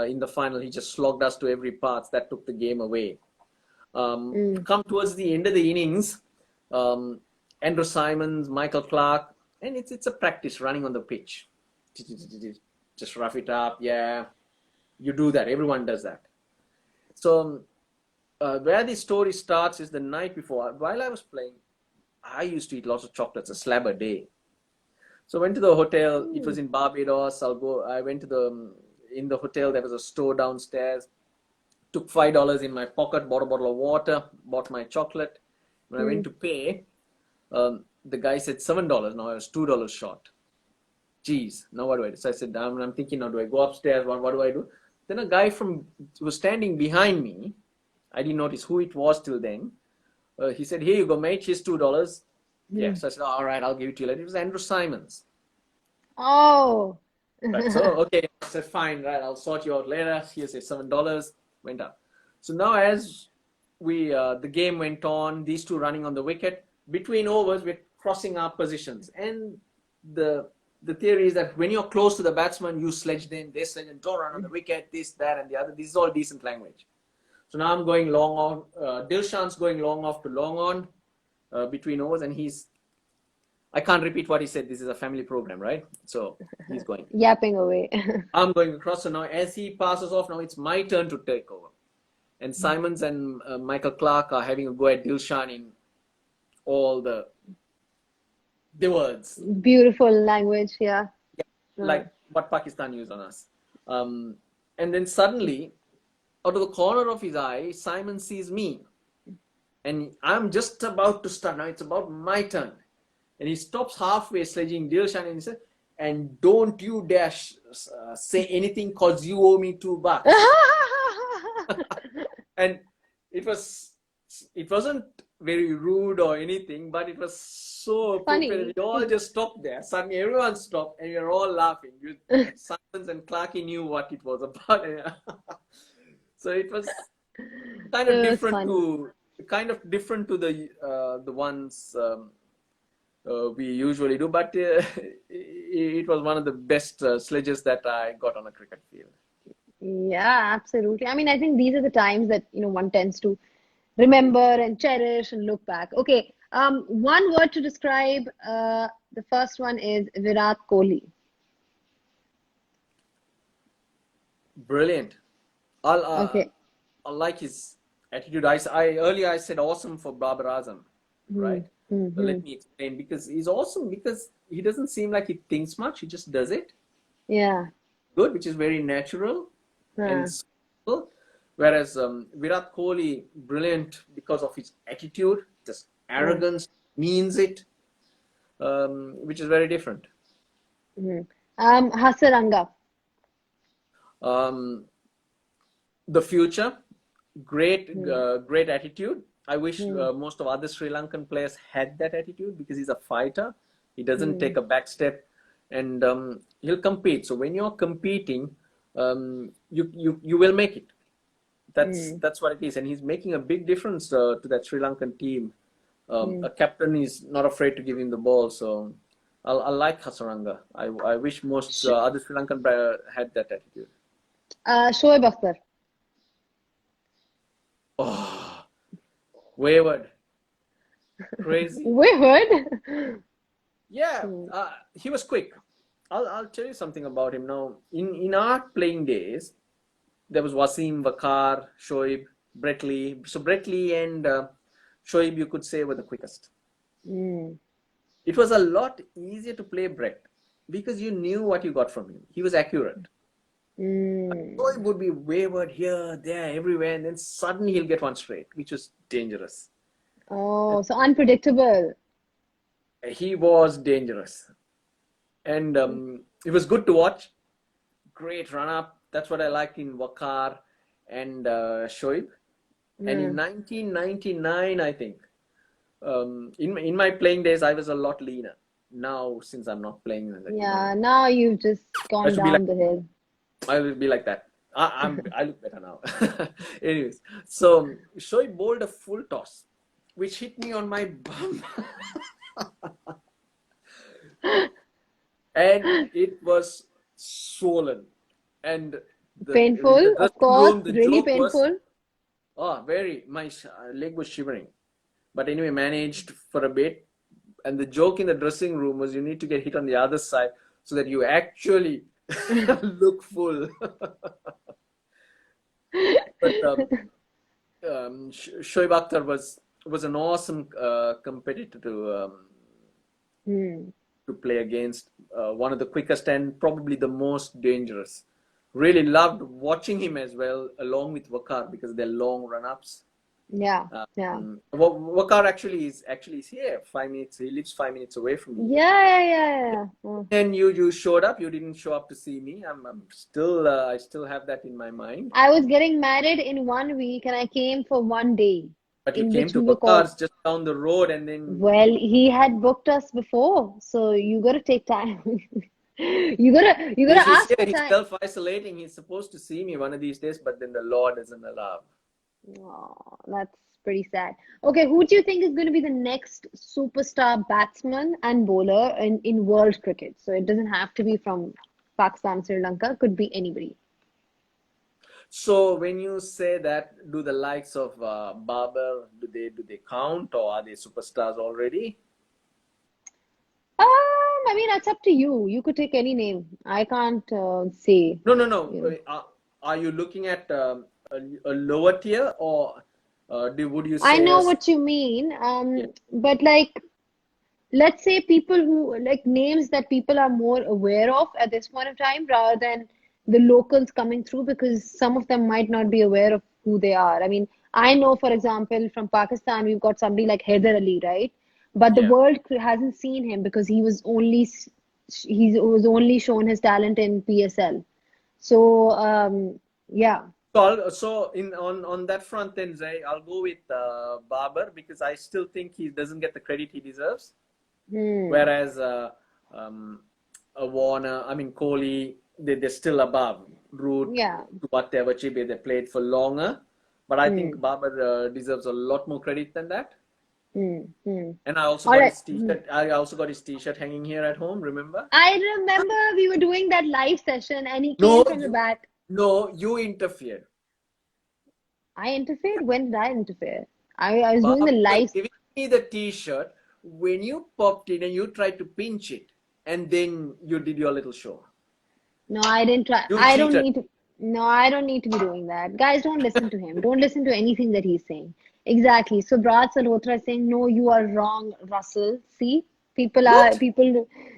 in the final. He just slogged us to every part. That took the game away. Hmm. Come towards the end of the innings, um, Andrew Simons, Michael Clark, and it's a practice running on the pitch. Just rough it up, yeah. You do that. Everyone does that. So where the story starts is the night before. While I was playing, I used to eat lots of chocolates, a slab a day. So I went to the hotel. It Hmm. was in Barbados. I went to in the hotel. There was a store downstairs. Took $5 in my pocket, bought a bottle of water, bought my chocolate. When I Hmm. went to pay, the guy said $7. Now I was $2 short. Geez, now what do I do? So I said, I'm thinking, now do I go upstairs? What do I do? Then a guy was standing behind me. I didn't notice who it was till then. He said, here you go, mate. Here's $2. Hmm. Yes, I said, all right, I'll give it to you later. It was Andrew Simons. Oh. Right. So, okay, I said, fine, right, I'll sort you out later. Here's your $7. Went up. So now as the game went on, these two running on the wicket, between overs, we're crossing our positions. And the the theory is that when you're close to the batsman, you sledge them, they sledge them, don't run on the wicket, this, that, and the other. This is all decent language. So now I'm going long on. Dilshan's going long off to long on between overs, and I can't repeat what he said. This is a family program, right? So he's going. Yapping away. I'm going across. So now, as he passes off, now it's my turn to take over. And Simons and Michael Clark are having a go at Dilshan in all the words, Beautiful language, yeah. Uh, like what Pakistan used on us. Um, and then suddenly, out of the corner of his eye, Simon sees me. And I'm just about to start. Now it's about my turn. And he stops halfway sledging Dilshan and he said, and don't you dare say anything because you owe me $2. And it wasn't very rude or anything, but it was so appropriate. Funny. We all just stopped there. Suddenly everyone stopped and we were all laughing. Simons and Clarky knew what it was about. So it was kind of It was different funny. to the ones we usually do, but it was one of the best sledges that I got on a cricket field. Yeah, absolutely. I mean, I think these are the times that, one tends to remember and cherish and look back. Okay, one word to describe, the first one is Virat Kohli. Brilliant. I'll Okay. I like his attitude. Earlier I said awesome for Babar Azam, right? But Mm-hmm. let me explain, because he's awesome because he doesn't seem like he thinks much. He just does it Yeah. good, which is very natural and Uh, simple. Whereas Virat Kohli, brilliant because of his attitude, just uh, arrogance, means it, which is very different. mm. Hasaranga. Um, the future, Mm, great attitude. I wish mm, most of other Sri Lankan players had that attitude, because he's a fighter. He doesn't take mm, a back step, and he'll compete. So when you're competing, you will make it. mm, That's what it is, and he's making a big difference to that Sri Lankan team. mm. A captain is not afraid to give him the ball, so I like Hasaranga. I wish most Sh other Sri Lankan players had that attitude. Shoaib Akhtar. Oh, wayward, crazy. We heard. Yeah, Mm, he was quick. I'll tell you something about him now. In our playing days, there was Wasim, Vakar, Shoaib, Brett Lee. So Brett Lee and Shoaib, you could say, were the quickest. mm, It was a lot easier to play Brett because you knew what you got from him. He was accurate. Shoaib mm. would be wayward here, there, everywhere, and then suddenly he'll get one straight, which was dangerous. Oh, so unpredictable. He was dangerous, and it was good to watch. Great run up. That's what I liked in Wakar and Shoaib. And in Mm. 1999, I think, in my playing days, I was a lot leaner. Now, since I'm not playing, like, Yeah, now you've just I gone should be like, down the hill. I will be like that. I look better now. Anyways, so Shoaib bowled a full toss, which hit me on my bum, and it was swollen. And in the Painful, of dressing course, room, the really joke was, painful. oh, very, my leg was shivering. But anyway, managed for a bit. And the joke in the dressing room was you need to get hit on the other side so that you actually look full. But Shoaib Akhtar was an awesome competitor Hmm. to play against. One of the quickest and probably the most dangerous. Really loved watching him as well, along with Wakar, because they're long run-ups. Yeah, yeah. Wakar actually is here 5 minutes. He lives 5 minutes away from me. Yeah, yeah, yeah, yeah. Oh. And you showed up. You didn't show up to see me. I'm still I still have that in my mind. I was getting married in 1 week and I came for 1 day But you in came which to we were called. Wakar's just down the road, and then Well, he had booked us before, so you gotta take time. You gotta he's ask here. for He's time. self-isolating. He's supposed to see me one of these days, but then the law doesn't allow. Oh, that's pretty sad. Okay, who do you think is going to be the next superstar batsman and bowler in world cricket? So it doesn't have to be from Pakistan, Sri Lanka, could be anybody. So when you say that, do the likes of Babar, do they count, or are they superstars already? I mean, that's up to you. You could take any name. I can't say, No, no, no. you know. Are you looking at a lower tier, or would you I say know us? what you mean. Yeah, But like, let's say people who like names that people are more aware of at this point of time rather than the locals coming through because some of them might not be aware of who they are. I mean, I know, for example, from Pakistan, we've got somebody like Haider Ali, right? But the yeah. world hasn't seen him because he was only shown his talent in PSL. So, yeah. So in on that front, then Zay, I'll go with Babar, because I still think he doesn't get the credit he deserves. Hmm. Whereas a Warner, I mean Kohli, they're still above Root Yeah. to whatever Chibi they played for longer. But I Hmm. think Babar deserves a lot more credit than that. Hmm. Hmm. And I also All got right. his Hmm. t-shirt. I also got his t-shirt hanging here at home. Remember? I remember we were doing that live session and he came No, from the back. you interfered. I interfered? When did I interfere? I was doing Bob the was live. giving me the t-shirt when you popped in and you tried to pinch it, and then you did your little show. No, I didn't try. You I don't cheated. need to. No, I don't need to be doing that. Guys, don't listen to him. Don't listen to anything that he's saying. Exactly. So Brad Salhotra is saying, no, you are wrong, Russell. See, What?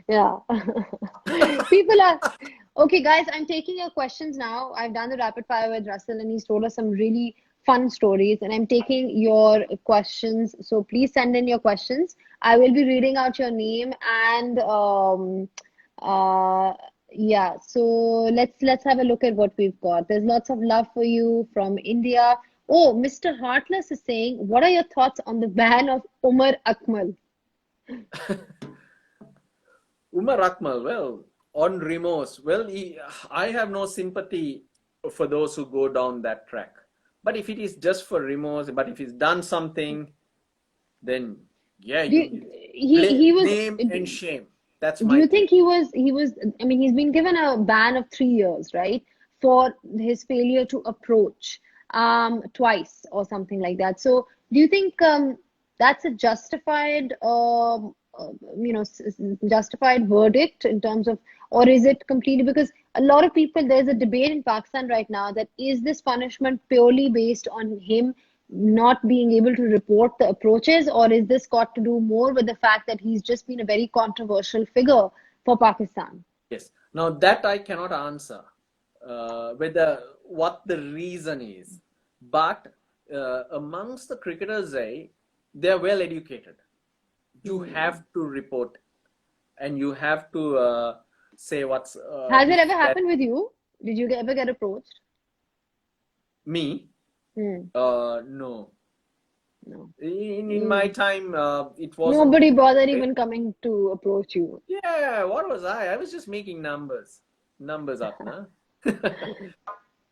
yeah. People are, okay, guys, I'm taking your questions now. I've done the rapid fire with Russell and he's told us some really fun stories and I'm taking your questions. So please send in your questions. I will be reading out your name and uh, yeah, so let's have a look at what we've got. There's lots of love for you from India. Oh, Mr. Heartless is saying, what are your thoughts on the ban of Umar Akmal? Umar Akmal, well, on remorse, well, I have no sympathy for those who go down that track. But if it is just for remorse, but if he's done something, then yeah, Do you you, he was blame and shame. That's do my you take. think he was I mean he's been given a ban of 3 years, right? For his failure to approach twice or something like that. So do you think that's a justified justified verdict in terms of or is it completely because a lot of people there's a debate in Pakistan right now that is this punishment purely based on him not being able to report the approaches, or is this got to do more with the fact that he's just been a very controversial figure for Pakistan? Yes. Now that I cannot answer whether what the reason is, but amongst the cricketers, they're well educated. You have Hmm. to report and you have to say what's Has it if ever that happened with you? Did you ever get approached? me. Hmm. No. No. In my Mm. time, it wasn't. Nobody bothered even coming to approach you. Yeah, what was I? I was just making numbers up, nah?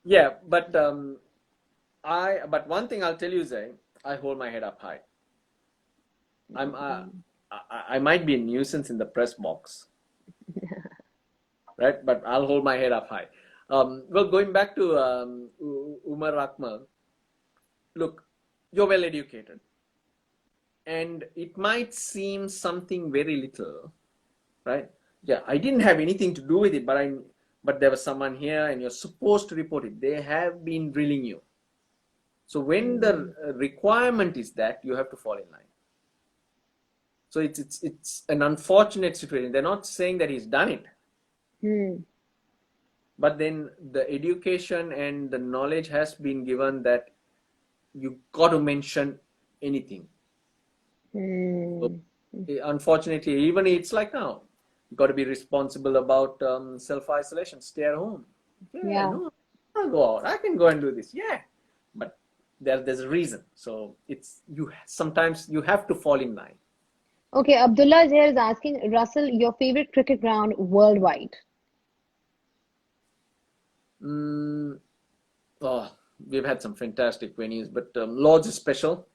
Yeah, but but one thing I'll tell you, Zay, I hold my head up high. I'm I might be a nuisance in the press box, right? But I'll hold my head up high. Well, going back to Umar Akmal, look, you're well educated, and it might seem something very little, right? Yeah, I didn't have anything to do with it, but there was someone here, and you're supposed to report it. They have been drilling you. So when the Hmm. requirement is that, you have to fall in line. So it's an unfortunate situation. They're not saying that he's done it, Hmm. but then the education and the knowledge has been given that you got to mention anything. So Hmm. unfortunately, even it's like now, you got to be responsible about self-isolation, stay at home. Yeah, Yeah. no, I'll go out. I can go and do this. Yeah, but there's a reason. So it's you sometimes you have to fall in line. Okay, Abdullah is here is asking Russell, your favorite cricket ground worldwide. Mm, oh, we've had some fantastic venues, but Lords is special.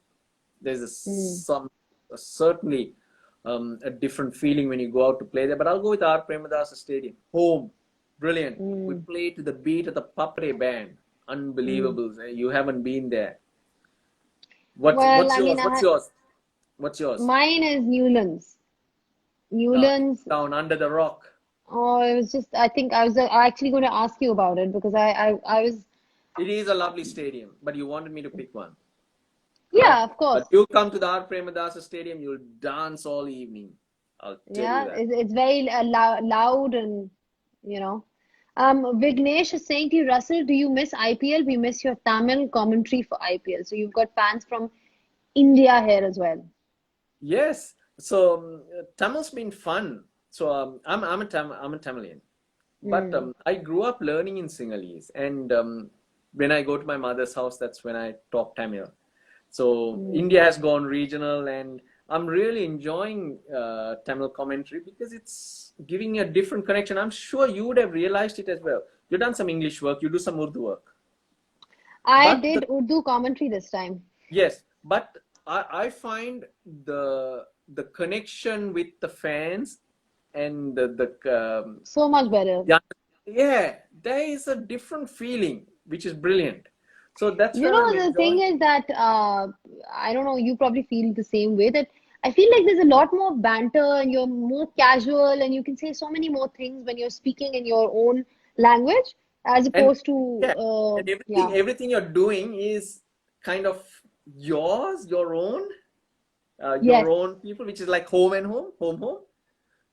There's Hmm. certainly a different feeling when you go out to play there. But I'll go with R. Premadasa Stadium. Home, brilliant. We Hmm. play to the beat of the Papre band. Hmm. Unbelievable. You haven't been there. Well, What's I mean, yours? What's yours? What's yours? mine is Newlands. Cape Newlands. Town under the rock. Oh, it was just, I think I was actually going to ask you about it because I was, It is a lovely stadium, but you wanted me to pick one, right? yeah, of course. But you come to the R. Premadasa Stadium, you'll dance all evening. I'll tell you Yeah, that. it's very loud and, you know. Vignesh is saying to you, Russell, do you miss IPL? We miss your Tamil commentary for IPL. So you've got fans from India here as well. Yes. So Tamil's been fun. So I'm a Tamilian, but Hmm. I grew up learning in Sinhalese, and when I go to my mother's house, that's when I talk Tamil. So Hmm. India has gone regional, and I'm really enjoying Tamil commentary because it's giving a different connection. I'm sure you would have realized it as well. You've done some English work, you do some Urdu work, I but the did Urdu commentary this time. yes, but I find the connection with the fans and So much better. yeah, yeah, there is a different feeling which is brilliant. So that's You where I'm know, the thing enjoying. is that I don't know, you probably feel the same way that I feel like there's a lot more banter and you're more casual and you can say so many more things when you're speaking in your own language. as And opposed to yeah, and yeah, everything you're doing is kind of yours, yes. your own people, which is like home and home.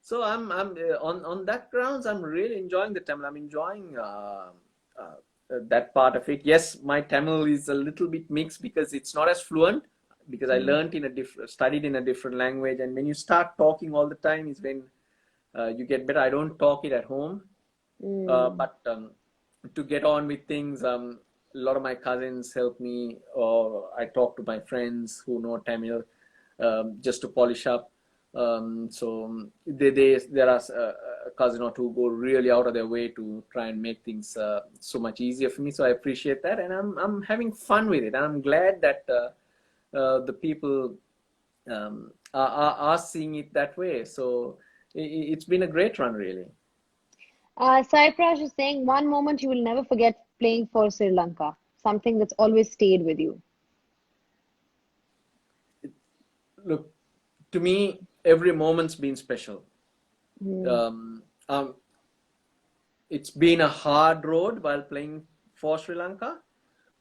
So I'm on that grounds. I'm really enjoying the Tamil. I'm enjoying that part of it. Yes, my Tamil is a little bit mixed because it's not as fluent because I Mm, learned studied in a different language, and when you start talking all the time is when you get better. I don't talk it at home, mm, but to get on with things, a lot of my cousins help me, or I talk to my friends who know Tamil just to polish up. So there are a cousin or two go really out of their way to try and make things so much easier for me. So I appreciate that, and I'm having fun with it. And I'm glad that the people are seeing it that way. So it's been a great run, really. Cyprus is saying one moment you will never forget playing for Sri Lanka, something that's always stayed with you. Look, to me, every moment's been special. Mm, Um, um, it's been a hard road while playing for Sri Lanka,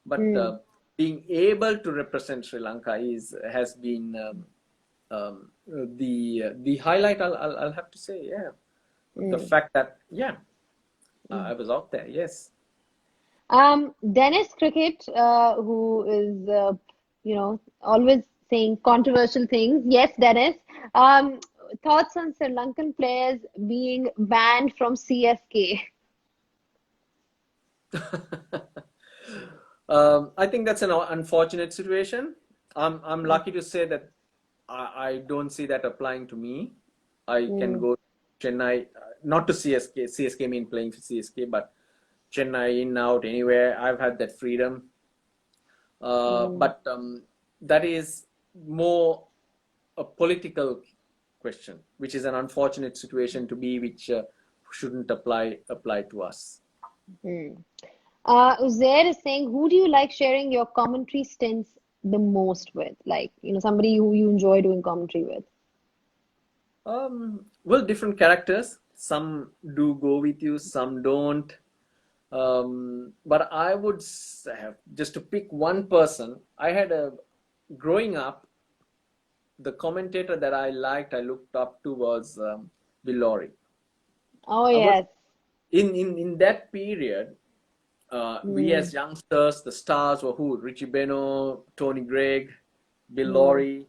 but mm, being able to represent Sri Lanka is has been the highlight. I'll have to say, yeah, the mm, fact that yeah, I mm. was out there. Yes. Dennis Cricket, who is, always saying controversial things. Yes, Dennis. Um, Thoughts on Sri Lankan players being banned from CSK? I think that's an unfortunate situation. I'm lucky to say that I don't see that applying to me. I can Mm, go to Chennai, not to CSK. CSK mean playing for CSK, but Chennai in out anywhere. I've had that freedom. mm. But that is more a political question, which is an unfortunate situation to be, which shouldn't apply to us. Hmm. Uzair is saying, who do you like sharing your commentary stints the most with? Like, somebody who you enjoy doing commentary with. Well, different characters. Some do go with you, some don't. But I would have just to pick one person. I had a growing up, the commentator that I liked, I looked up to was Bill Lawry. Oh, I was yes. in that period. We Hmm. as youngsters, the stars were who? Richie Beno, Tony Gregg, Bill Hmm. Lawry,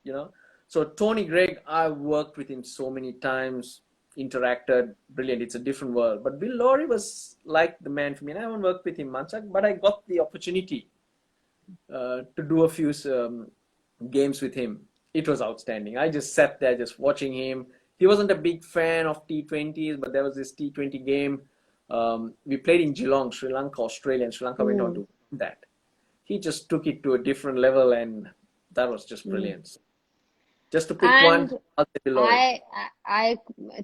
you know. So Tony Gregg, I worked with him so many times, interacted, brilliant. It's a different world. But Bill Lawry was like the man for me. And I haven't worked with him much, but I got the opportunity to do a few games with him. It was outstanding. I just sat there just watching him. He wasn't a big fan of T20s, but there was this T20 game. We played in Geelong, Sri Lanka, Australia, and Sri Lanka went on Hmm. to win that. He just took it to a different level, and that was just Hmm. brilliant. Just to pick And one, I'll say Lorry.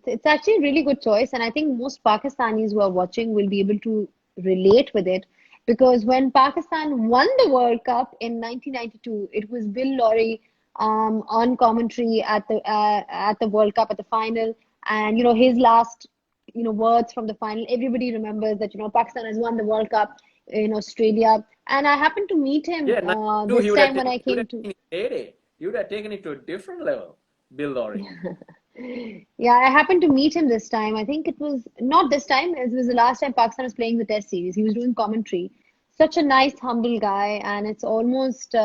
it's actually a really good choice, and I think most Pakistanis who are watching will be able to relate with it because when Pakistan won the World Cup in 1992, it was Bill Lawry on commentary at the World Cup at the final, and his last words from the final. Everybody remembers that Pakistan has won the World Cup in Australia, and I happened to meet him Yeah, 92, this time when I he would came have to. taken it heyday. He would have taken it to a different level, Bill Lorry. Yeah, I happened to meet him this time. I think it was not this time. It was the last time Pakistan was playing the Test series. He was doing commentary. Such a nice, humble guy, and it's almost,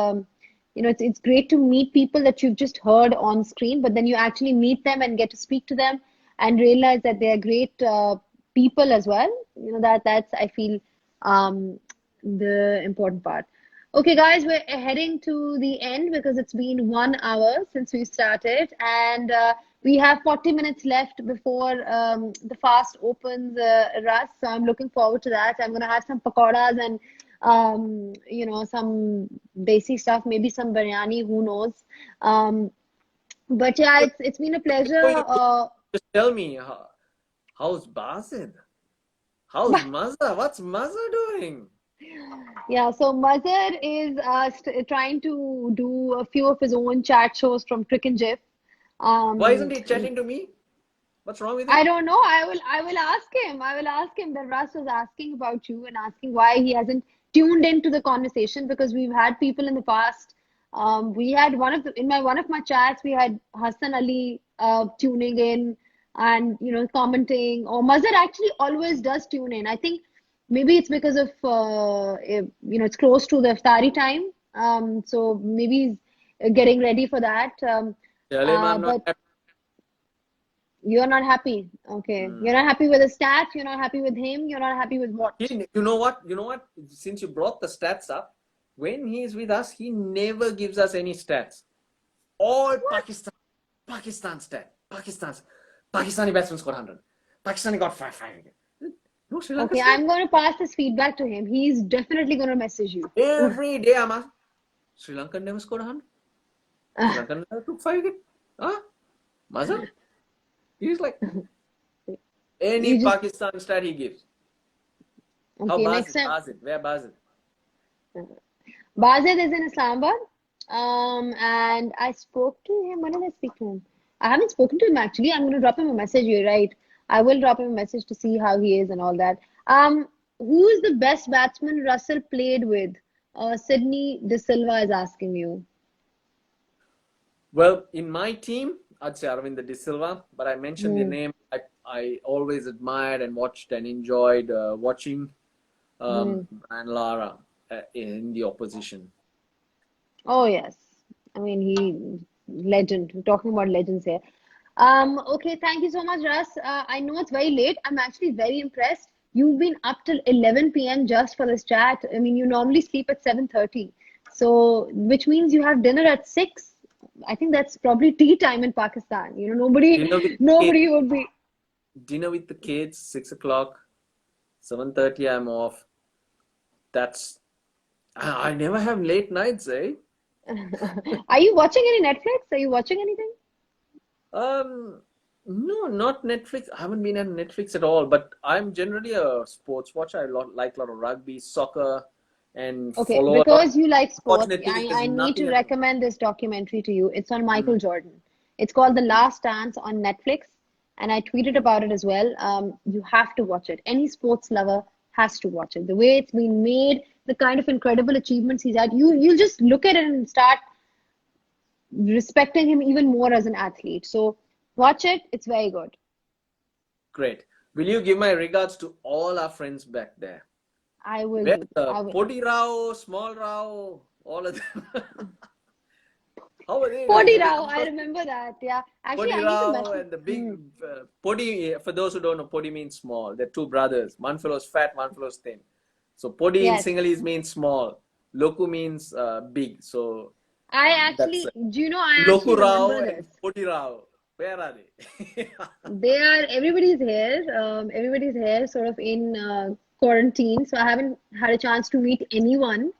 it's great to meet people that you've just heard on screen, but then you actually meet them and get to speak to them and realize that they are great people as well. That's I feel the important part. Okay, guys, we're heading to the end because it's been 1 hour since we started, and we have 40 minutes left before the fast opens, Russ. So I'm looking forward to that. I'm gonna have some pakoras and some basic stuff, maybe some biryani, who knows. Um, but yeah, But it's been a before pleasure. you go, just tell me, how's Basid? How's Mazda? What's Mazda doing? Yeah, so Mazhar is trying to do a few of his own chat shows from Crick and Jiff. Why isn't Um, he chatting to me? What's wrong with him? I don't know. I will ask him. I will ask him that Russ was asking about you and asking why he hasn't tuned into the conversation, because we've had people in the past. We had one of my chats, we had Hassan Ali tuning in and commenting. Or Mazhar actually always does tune in. I think maybe it's because of it's close to the iftari time. So maybe he's getting ready for that. Tell him I'm not But happy. you're not happy. Okay. Hmm. You're not happy with the stats. You're not happy with him. You're not happy with what? You know what? You know what? Since you brought the stats up, when he's with us, he never gives us any stats. All What? Pakistan stat. Pakistani batsman scored 100. Pakistani got 5 wicket. No Sri Lanka Okay, stat. I'm going to pass this feedback to him. He's definitely going to message you. Every day I'm asked, Sri Lanka never scored 100. Sri Lanka never took 5 wicket. Huh? Mazhar? He's like, any You just, Pakistan stat he gives. How okay, next time. Bazid? Where Bazid? Bazid is in Islamabad. And I spoke to him. When did I speak to him? I haven't spoken to him actually. I'm going to drop him a message. You're right. I will drop him a message to see how he is and all that. Who is the best batsman Russell played with? Sydney De Silva is asking you. Well, in my team, I'd say Aravind De Silva, but I mentioned the Hmm. name. I always admired and watched and enjoyed watching Hmm. and Lara in the opposition. Oh yes. I mean he legend. We're talking about legends here. Okay, thank you so much, Russ. I know it's very late. I'm actually very impressed. You've been up till 11 p.m. just for this chat. I mean, you normally sleep at 7:30. So, which means you have dinner at 6. I think that's probably tea time in Pakistan. Dinner with kids, Nobody would be. dinner with the kids, 6 o'clock, 7:30. I'm off. That's I never have late nights, eh? Are you watching any Netflix? Are you watching anything? Um, no, not Netflix. I haven't been on Netflix at all, but I'm generally a sports watcher. Like a lot of rugby, soccer, and Okay, follow a lot. because you like sports, Unfortunately, there's I need to nothing at the recommend this documentary to you. It's on mm, Michael Jordan. It's called The mm. Last Dance on Netflix, and I tweeted about it as well. You have to watch it. Any sports lover has to watch it. The way it's been made, the kind of incredible achievements he's had, you just look at it and start respecting him even more as an athlete. So watch it. It's very good. Great. Will you give my regards to all our friends back there? I will Where's do. the I will. Poti Rao, Small Rao, all of them? How are they doing? 40 Did they Rao, come I across remember that. Yeah. Actually, Poti I need to Rao message. and the big Hmm. Poti? For those who don't know, Poti means small. They're two brothers. One fellow's fat, one fellow's thin. So Podi in Yes. Sinhalese means small. Loku means big. So that's I actually Loku remember Rao and this. Poti Rao. Where are they? Everybody's here sort of in quarantine, so I haven't had a chance to meet anyone.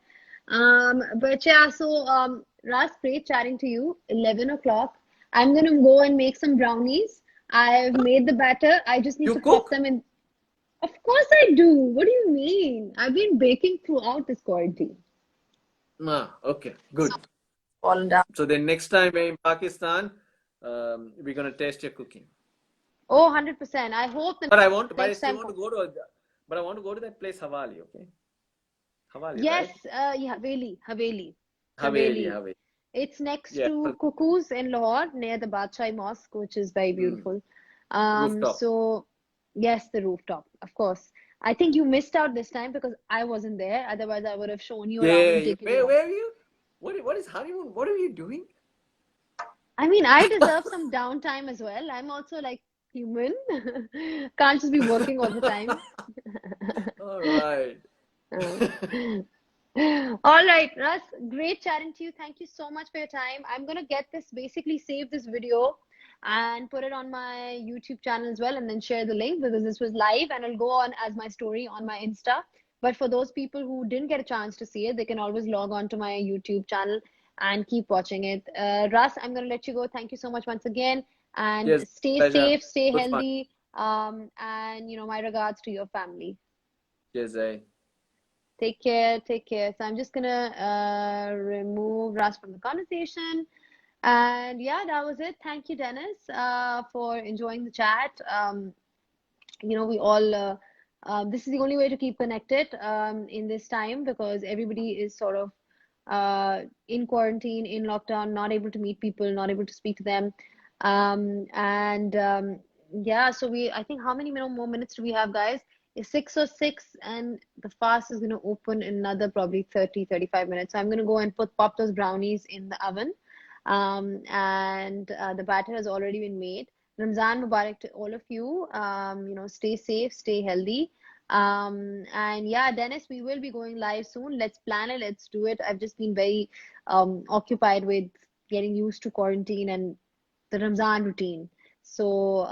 But yeah, so Ras, great chatting to you. 11 o'clock. I'm gonna go and make some brownies. I've made the batter. I just need You to pop cook? them in. Of course I do. What do you mean? I've been baking throughout this quarantine. Ah, okay, good. Fallen down. So then next time we're in Pakistan, we're gonna test your cooking. Oh, 100%. I hope the But I next still time. want to go to, but I want to go to that place Havali. Okay, Havali, Yes, right? yeah, Haveli, Haveli. Haveli. It's next Yeah, to Cuckoos in Lahore, near the Badshai Mosque, which is very mm, beautiful. rooftop. So yes, the rooftop, of course. I think you missed out this time because I wasn't there. Otherwise, I would have shown you around Yeah, and yeah. taken you out. Where are you? What is honeymoon? What are you doing? I mean, I deserve some downtime as well. I'm also like human. Can't just be working all the time. All right. Uh, All right, Russ, great chatting to you. Thank you so much for your time. I'm gonna basically save this video and put it on my YouTube channel as well, and then share the link because this was live and it'll go on as my story on my Insta. But for those people who didn't get a chance to see it, they can always log on to my YouTube channel and keep watching it. Russ, I'm gonna let you go. Thank you so much once again, and Yes, stay pleasure. safe, stay Good fun. healthy, and my regards to your family. Yes, eh. Take care, take care. So I'm just gonna remove Ras from the conversation And yeah, that was it. Thank you, Dennis, for enjoying the chat. We all this is the only way to keep connected in this time, because everybody is sort of in quarantine, in lockdown, not able to meet people, not able to speak to them. And Yeah, so I think, how many more minutes do we have, guys? It's 6 or 6, and the fast is going to open in another probably 30, 35 minutes. So I'm going to go and pop those brownies in the oven. And The batter has already been made. Ramzan Mubarak to all of you. Stay safe, stay healthy. And yeah, Dennis, we will be going live soon. Let's plan it. Let's do it. I've just been very occupied with getting used to quarantine and the Ramzan routine. So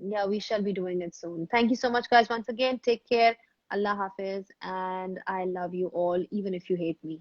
yeah, we shall be doing it soon. Thank you so much, guys. Once again, take care. Allah Hafiz, and I love you all, even if you hate me.